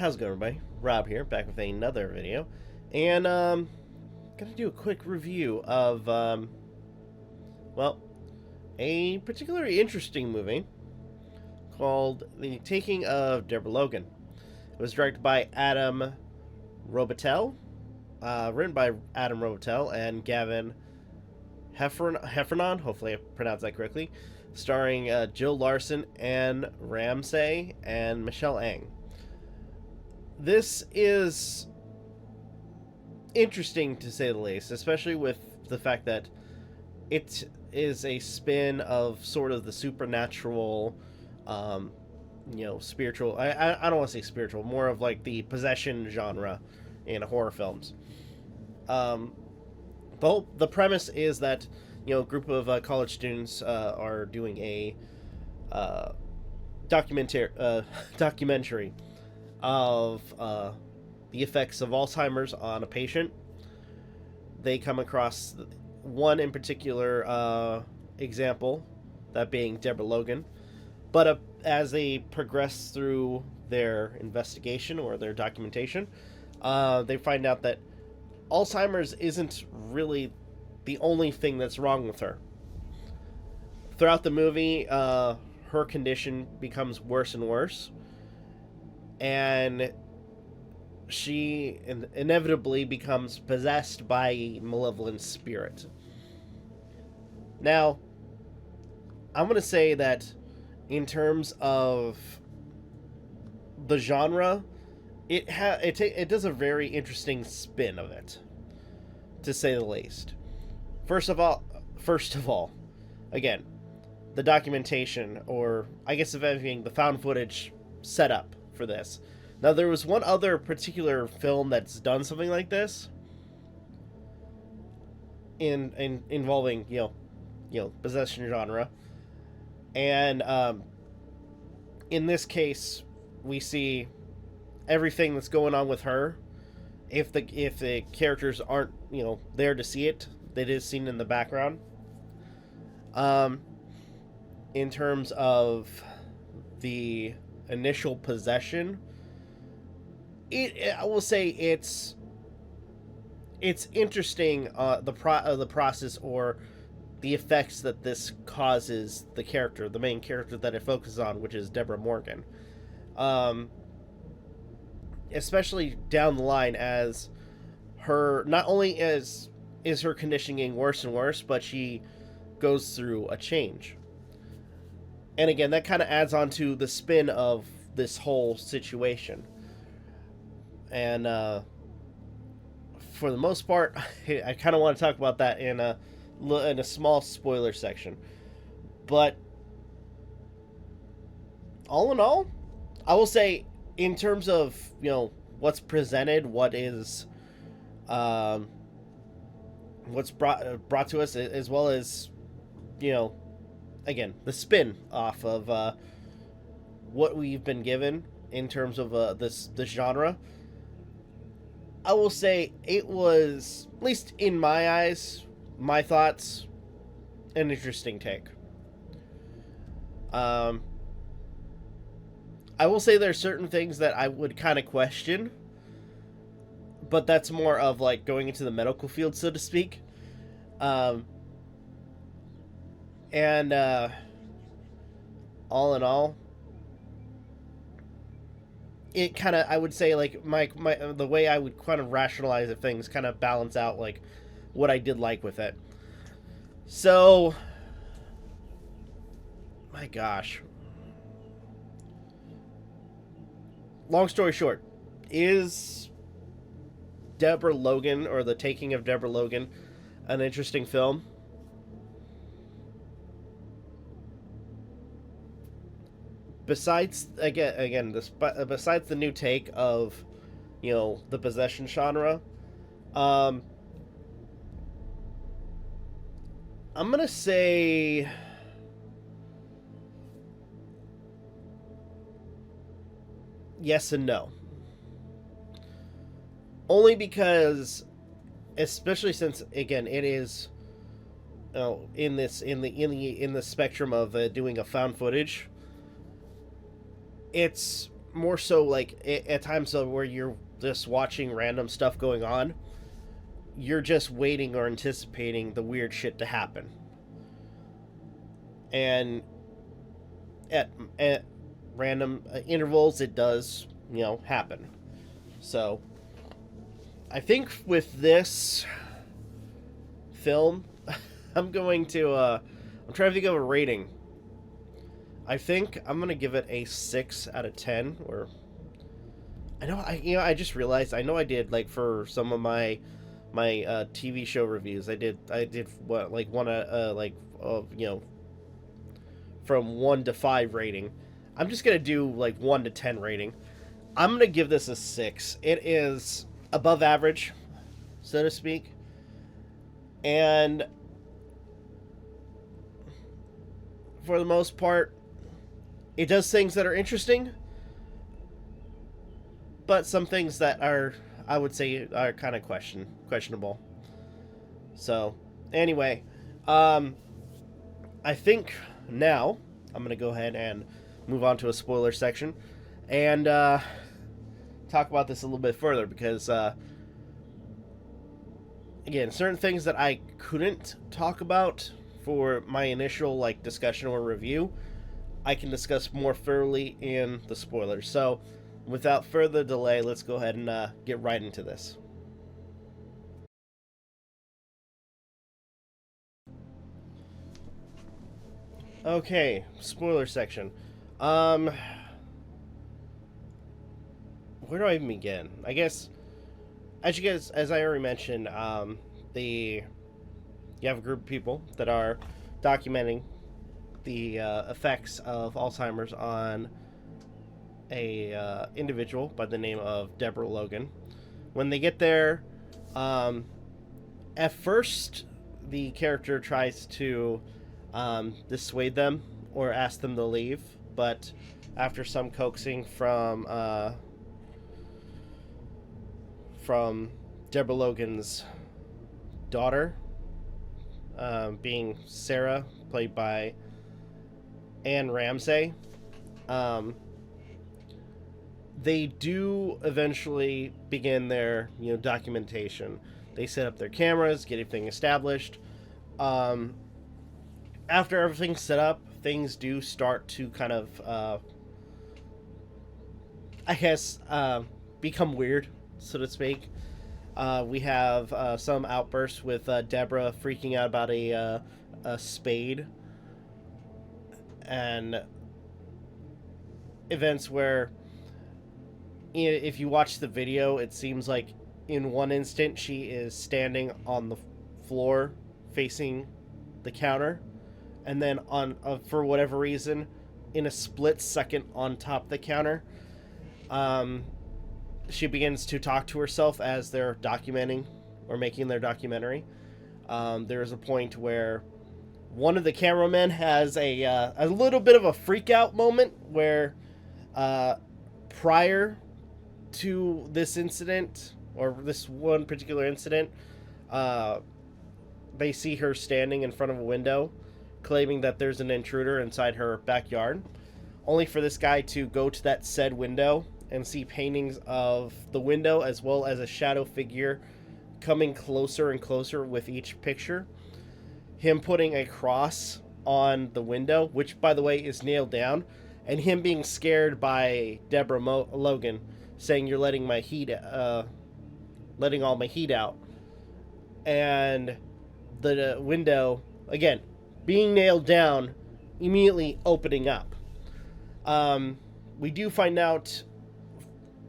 How's it going, everybody? Rob here, back with another video, and gonna do a quick review of well, a particularly interesting movie called The Taking of Deborah Logan. It was directed by Adam Robitel, written by Adam Robitel and Gavin Heffernan, hopefully I pronounced that correctly, starring Jill Larson, Anne Ramsay, and Michelle Ang. This is interesting to say the least, especially with the fact that it is a spin of sort of the supernatural, spiritual. I don't want to say spiritual, more of like the possession genre in horror films. The premise is that a group of college students are doing a documentary of the effects of Alzheimer's on a patient. They come across one in particular example, that being Deborah Logan. But as they progress through their investigation or their documentation, they find out that Alzheimer's isn't really the only thing that's wrong with her. Throughout the movie, her condition becomes worse and worse, and she inevitably becomes possessed by a malevolent spirit. Now, I'm going to say that in terms of the genre, it does a very interesting spin of it, to say the least. First of all, again, the documentation, or I guess if anything, the found footage setup for this. Now, there was one other particular film that's done something like this, involving possession genre, and in this case, we see everything that's going on with her. If the characters aren't there to see it, it is seen in the background. In terms of the initial possession, I will say it's interesting, the process or the effects that this causes the main character that it focuses on, which is Deborah Morgan. Especially down the line, as her, not only is her condition getting worse and worse, but she goes through a change. And again, that kind of adds on to the spin of this whole situation. And for the most part, I kind of want to talk about that in a small spoiler section. But all in all, I will say, in terms of what's presented, what is what's brought to us, as well as again, the spin off of what we've been given in terms of this genre, I will say it was, at least in my eyes, my thoughts, an interesting take. I will say there are certain things that I would kind of question, but that's more of like going into the medical field, so to speak. And all in all, it kind of, I would say, like my the way I would kind of rationalize it, things kind of balance out like what I did like with it. So, my gosh. Long story short, is Deborah Logan, or The Taking of Deborah Logan, an interesting film? Besides, besides the new take of, the possession genre, I'm gonna say yes and no. Only because, especially since, again, it is in the spectrum of doing a found footage, it's more so like at times where you're just watching random stuff going on, you're just waiting or anticipating the weird shit to happen. And at random intervals, it does, happen. So I think with this film, I'm trying to think of a rating. I think I'm gonna give it a 6 out of 10. Or I just realized I did, like, for some of my TV show reviews, I did what, like, one from 1 to 5 rating. I'm just gonna do like 1 to 10 rating. I'm gonna give this a 6. It is above average, so to speak, and for the most part, it does things that are interesting, but some things that are, I would say, are kind of questionable. So, anyway, I think now I'm gonna go ahead and move on to a spoiler section and talk about this a little bit further, because again, certain things that I couldn't talk about for my initial, like, discussion or review, I can discuss more thoroughly in the spoilers. So without further delay, let's go ahead and get right into this. Okay, spoiler section. Where do I even begin? I guess, as I already mentioned, you have a group of people that are documenting the effects of Alzheimer's on a individual by the name of Deborah Logan. When they get there, at first, the character tries to dissuade them or ask them to leave, but after some coaxing from Deborah Logan's daughter, being Sarah, played by Anne Ramsey, they do eventually begin their documentation. They set up their cameras, get everything established. After everything's set up, things do start to kind of, become weird, so to speak. We have some outbursts with Deborah freaking out about a spade, and events where, if you watch the video, it seems like in one instant she is standing on the floor facing the counter, and then for whatever reason, in a split second on top of the counter, she begins to talk to herself as they're documenting or making their documentary. There's a point where one of the cameramen has a little bit of a freak out moment where prior to this incident, or this one particular incident, they see her standing in front of a window claiming that there's an intruder inside her backyard, only for this guy to go to that said window and see paintings of the window as well as a shadow figure coming closer and closer with each picture. Him putting a cross on the window, which, by the way, is nailed down, and him being scared by Deborah Logan, saying, "You're letting my heat, letting all my heat out," and the window again being nailed down, immediately opening up. We do find out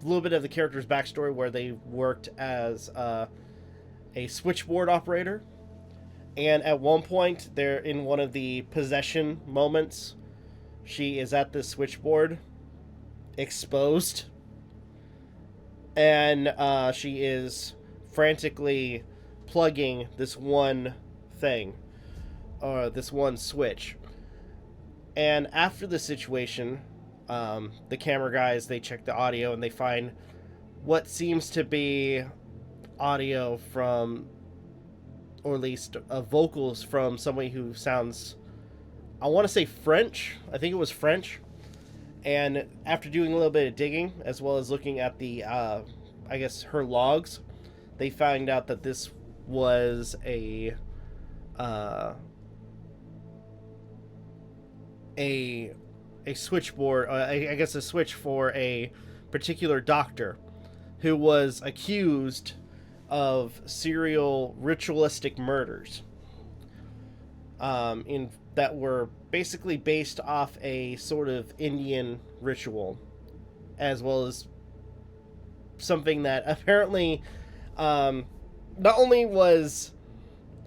a little bit of the character's backstory, where they worked as a switchboard operator, and at one point, they're in one of the possession moments. She is at the switchboard, exposed, and she is frantically plugging this one thing, or this one switch. And after the situation, the camera guys, they check the audio and they find what seems to be audio from, or at least vocals from, somebody who sounds, I want to say French. I think it was French. And after doing a little bit of digging, as well as looking at the, I guess, her logs, they found out that this was uh, a switchboard, I guess a switch for a particular doctor who was accused of serial ritualistic murders, in that were basically based off a sort of Indian ritual, as well as something that apparently, not only was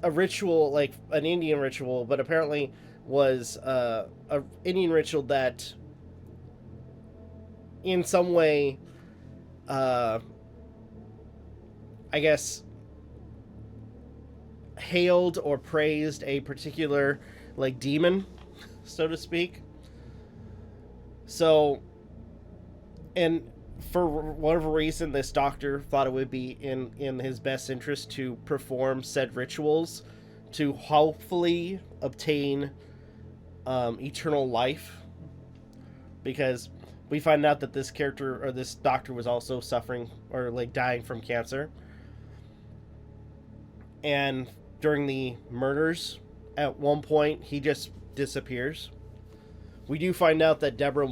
a ritual like an Indian ritual, but apparently was a Indian ritual that, in some way, I guess, hailed or praised a particular like demon, so to speak. So, and for whatever reason, this doctor thought it would be in his best interest to perform said rituals to hopefully obtain eternal life, because we find out that this character, or this doctor, was also suffering or like dying from cancer. And during the murders, at one point, he just disappears. We do find out that Deborah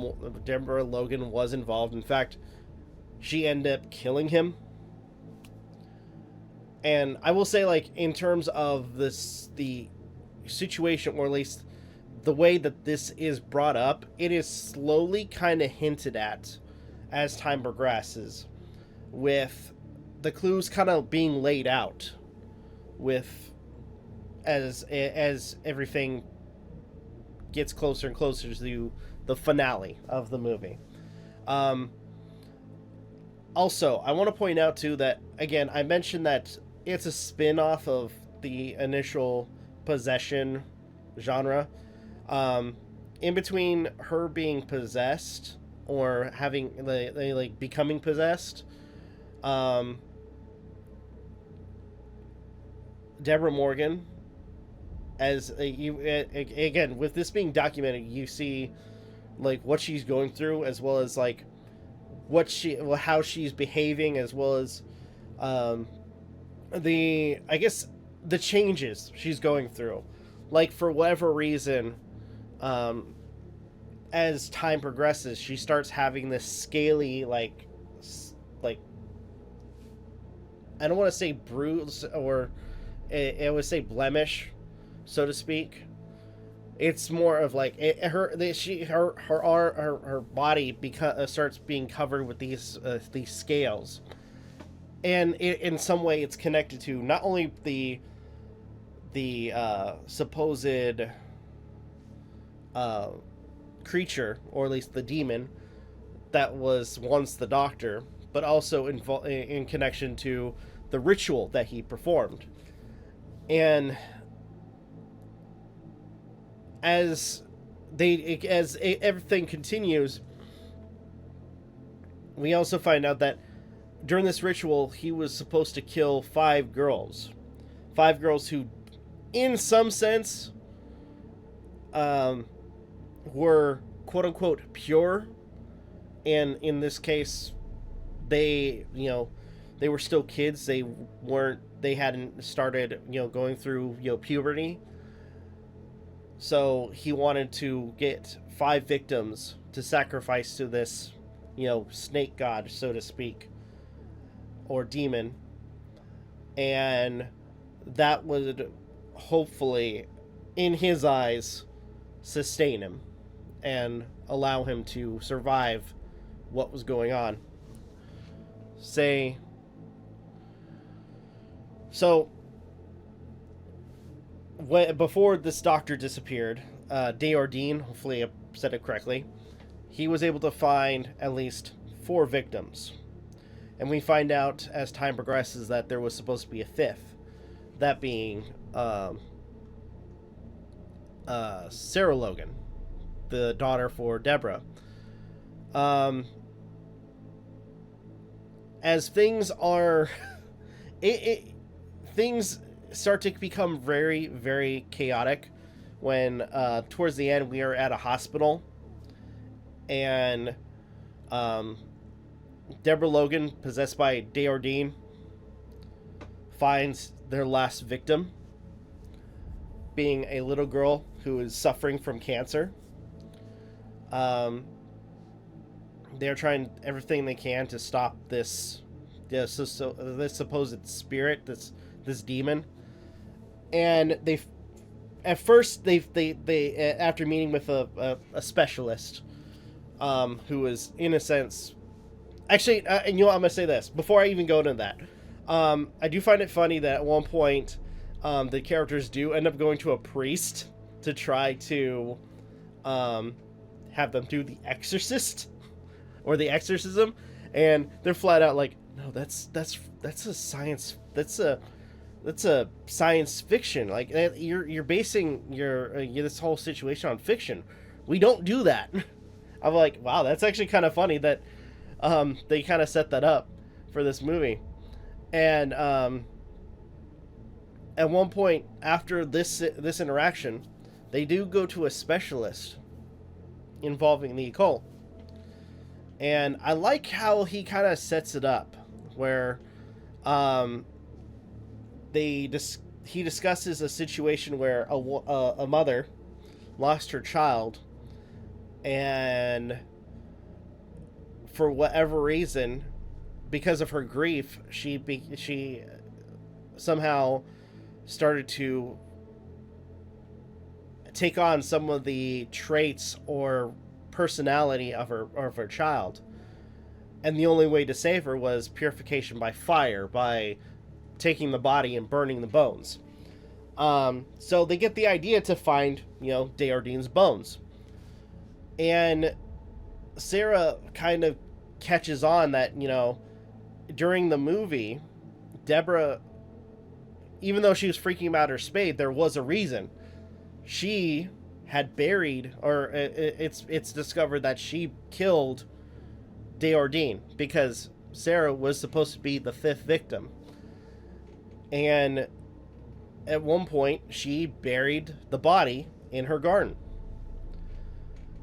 Logan was involved. In fact, she ended up killing him. And I will say, like, in terms of the situation, or at least the way that this is brought up, it is slowly kind of hinted at as time progresses, with the clues kind of being laid out, with as everything gets closer and closer to the finale of the movie. Also, I want to point out too that, again, I mentioned that it's a spin-off of the initial possession genre. In between her being possessed or having like becoming possessed, Deborah Morgan, as again, with this being documented, you see like what she's going through, as well as like how she's behaving, as well as the changes she's going through. Like, for whatever reason, as time progresses, she starts having this scaly, like I don't want to say bruise, or I would say blemish, so to speak. It's more of like her body starts being covered with these scales, and in some way it's connected to not only the supposed creature, or at least the demon that was once the doctor, but also in connection to the ritual that he performed. And as everything continues, we also find out that during this ritual, he was supposed to kill 5 girls who, in some sense, were quote unquote pure, and in this case, they were still kids. They hadn't started going through puberty. So he wanted to get 5 victims to sacrifice to this snake god, so to speak, or demon, and that would hopefully, in his eyes, sustain him and allow him to survive what was going on. Before this doctor disappeared, Deborah, hopefully I said it correctly, he was able to find at least 4 victims. And we find out as time progresses that there was supposed to be a 5th, that being Sarah Logan, the daughter for Deborah. As things are, things start to become very, very chaotic when towards the end we are at a hospital, and Deborah Logan, possessed by Deordine, finds their last victim, being a little girl who is suffering from cancer. They're trying everything they can to stop this supposed spirit, this demon, and they after meeting with a specialist, who was in a sense, actually, and I'm gonna say this before I even go into that. I do find it funny that at one point, the characters do end up going to a priest to try to have them do the exorcist or the exorcism, and they're flat out like, no, that's a science, that's a science fiction. Like, you're basing your this whole situation on fiction. We don't do that. I'm like, wow, that's actually kind of funny that they kind of set that up for this movie. And at one point after this interaction, they do go to a specialist involving the occult. And I like how he kind of sets it up, where he discusses a situation where a mother lost her child, and for whatever reason, because of her grief, she somehow started to take on some of the traits or personality of her child, and the only way to save her was purification by fire, by taking the body and burning the bones. So they get the idea to find, Deordine's bones, and Sarah kind of catches on that, during the movie, Deborah, even though she was freaking about her spade, there was a reason. She had buried, or it's discovered that she killed Deordine because Sarah was supposed to be the 5th victim. And at one point, she buried the body in her garden.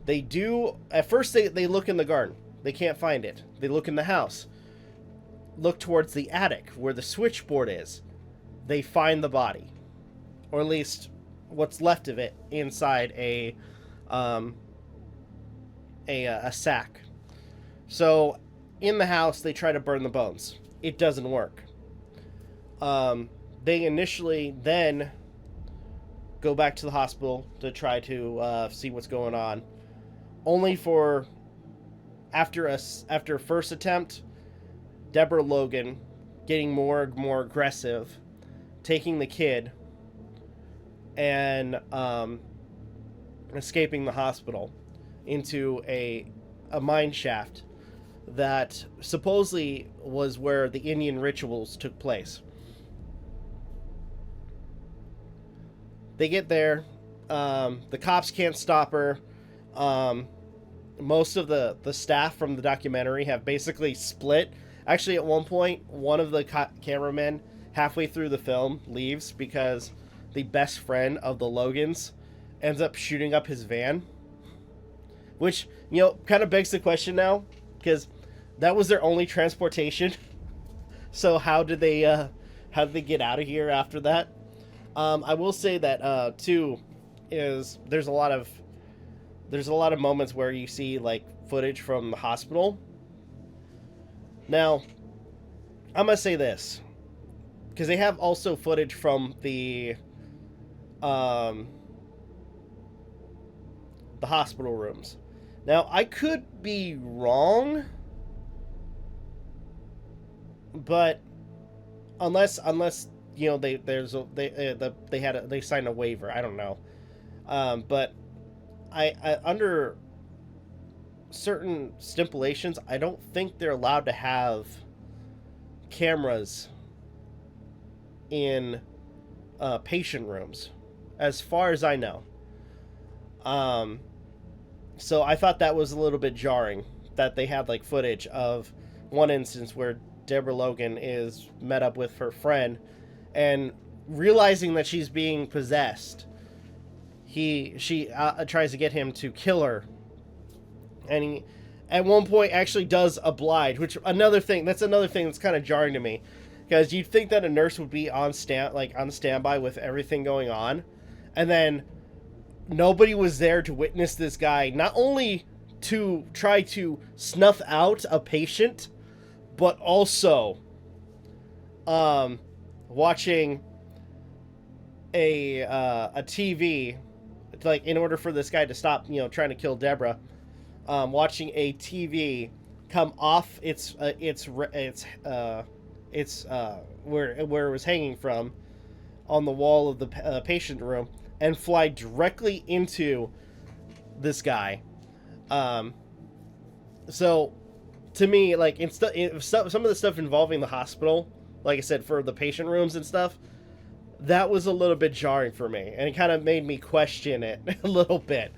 At first they look in the garden. They can't find it. They look in the house. Look towards the attic where the switchboard is. They find the body, or at least what's left of it, inside a sack. So in the house, they try to burn the bones. It doesn't work. They initially then go back to the hospital to try to see what's going on, only for after first attempt, Deborah Logan getting more and more aggressive, taking the kid and escaping the hospital into a mine shaft that supposedly was where the Indian rituals took place. They get there. The cops can't stop her. Most of the staff from the documentary have basically split. Actually, at one point, one of the cameramen halfway through the film leaves because the best friend of the Logans ends up shooting up his van. Which, kind of begs the question now, because that was their only transportation. So how did they get out of here after that? I will say that too is there's a lot of moments where you see like footage from the hospital. Now, I'm gonna say this because they have also footage from the hospital rooms. Now, I could be wrong, but unless they signed a waiver, I don't know. But I under certain stipulations, I don't think they're allowed to have cameras in patient rooms, as far as I know. So I thought that was a little bit jarring that they had like footage of one instance where Deborah Logan is met up with her friend, and realizing that she's being possessed, she tries to get him to kill her, and he at one point actually does oblige, which that's another thing that's kind of jarring to me, because you'd think that a nurse would be on standby with everything going on, and then nobody was there to witness this guy not only to try to snuff out a patient, but also watching a TV, like, in order for this guy to stop, trying to kill Deborah, watching a TV come off its where it was hanging from on the wall of the patient room and fly directly into this guy. So to me, like, some of the stuff involving the hospital, like I said, for the patient rooms and stuff, that was a little bit jarring for me, and it kind of made me question it a little bit.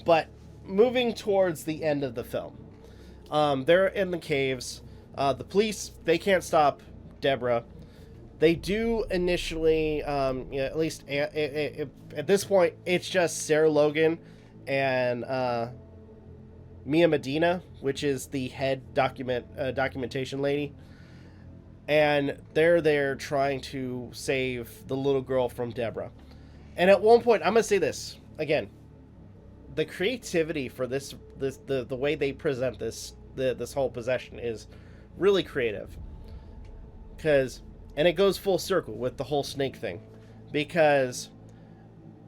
But moving towards the end of the film, they're in the caves. The police, they can't stop Deborah. They do initially, at least at this point, it's just Sarah Logan and Mia Medina, which is the head documentation lady. And they're there trying to save the little girl from Deborah. And at one point, I'm going to say this again. The creativity for the way they present this whole possession is really creative. And it goes full circle with the whole snake thing. Because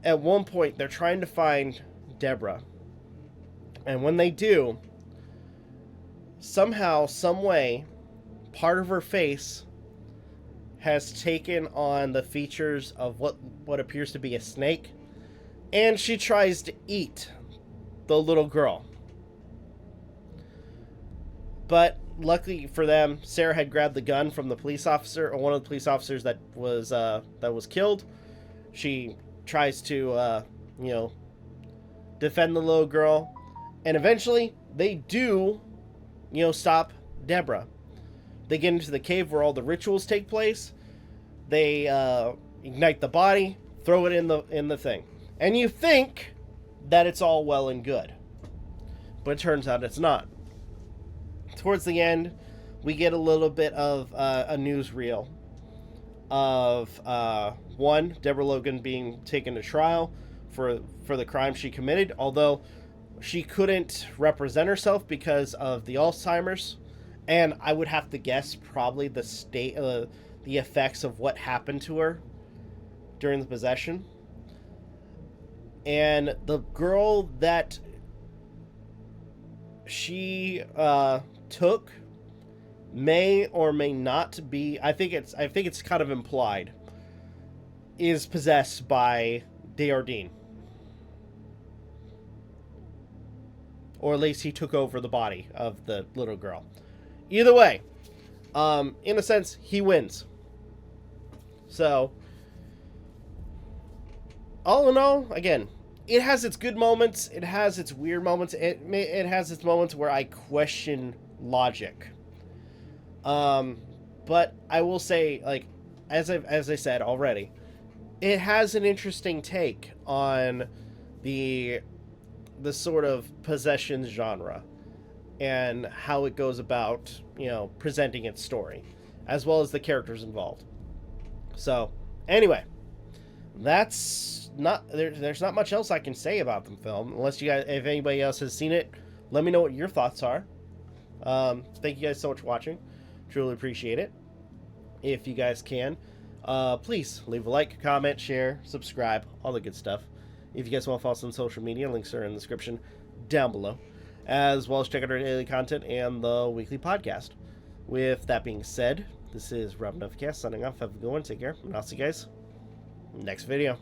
at one point, they're trying to find Deborah. And when they do, somehow, some way, part of her face has taken on the features of what appears to be a snake, and she tries to eat the little girl. But luckily for them, Sarah had grabbed the gun from the police officer, or one of the police officers that was killed. She tries to defend the little girl, and eventually they do stop Deborah. They get into the cave where all the rituals take place. They ignite the body, throw it in the thing. And you think that it's all well and good. But it turns out it's not. Towards the end, we get a little bit of a newsreel of Deborah Logan being taken to trial for the crime she committed, although she couldn't represent herself because of the Alzheimer's. And I would have to guess probably the effects of what happened to her during the possession. And the girl that she took may or may not be, I think it's kind of implied, is possessed by Aden. Or at least he took over the body of the little girl. Either way, in a sense, he wins. So, all in all, again, it has its good moments. It has its weird moments. It has its moments where I question logic. But I will say, like, as I said already, it has an interesting take on the sort of possession genre and how it goes about, presenting its story, as well as the characters involved. So, anyway, there's not much else I can say about the film, unless if anybody else has seen it, let me know what your thoughts are. Thank you guys so much for watching. Truly appreciate it. If you guys can, please leave a like, comment, share, subscribe, all the good stuff. If you guys want to follow us on social media, links are in the description down below, as well as check out our daily content and the weekly podcast. With that being said, this is Novakast signing off. Have a good one. Take care, and I'll see you guys next video.